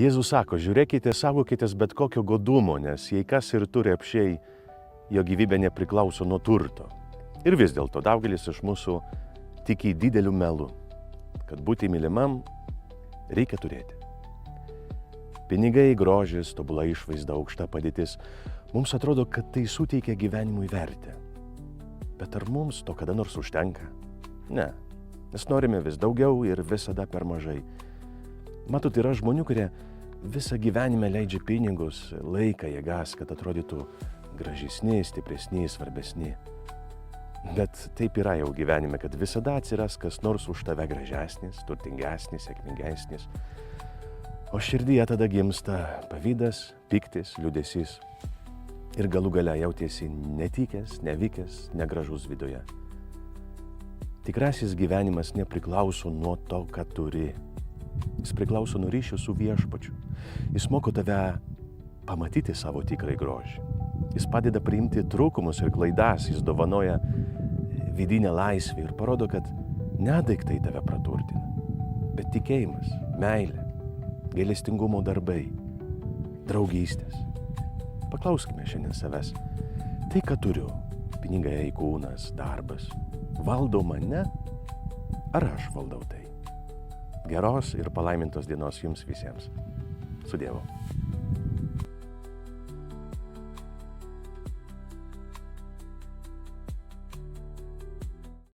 Jėzus sako, žiūrėkite, saugokitės bet kokio godumo, nes jei kas ir turi apšiai, jo gyvybė nepriklauso nuo turto. Ir vis dėlto daugelis iš mūsų tiki dideliu melu, kad būti mylimam reikia turėti. Pinigai, grožis, tobula išvaizda, aukšta padėtis, mums atrodo, kad tai suteikia gyvenimui vertę. Bet ar mums to kada nors užtenka? Ne, nes norime vis daugiau ir visada per mažai. Matot, yra žmonių, kurie visą gyvenimą leidžia pinigus, laiką, jėgas, kad atrodytų gražesni, stipresni, svarbesni. Bet taip yra jau gyvenime, kad visada atsiras kas nors už tave gražesnis, turtingesnis, sėkmingesnis. O širdyje tada gimsta pavydas, piktis, liūdesys. Ir galų gale jautiesi netikęs, nevykęs, negražus viduje. Tikrasis gyvenimas nepriklauso nuo to, ką turi. Jis priklauso nuo ryšio su viešpačiu. Jis moko tave pamatyti savo tikrai grožį. Jis padeda priimti trūkumus ir klaidas, jis dovanoja vidinę laisvę ir parodo, kad ne daiktai tave praturtina, bet tikėjimas, meilė, gailestingumo darbai, draugystės. Paklauskime šiandien savęs, tai ką turiu, pinigai, kūnas, darbas, valdo mane, ar aš valdau tai? Geros ir palaimintos dienos jums visiems. Su Dievu.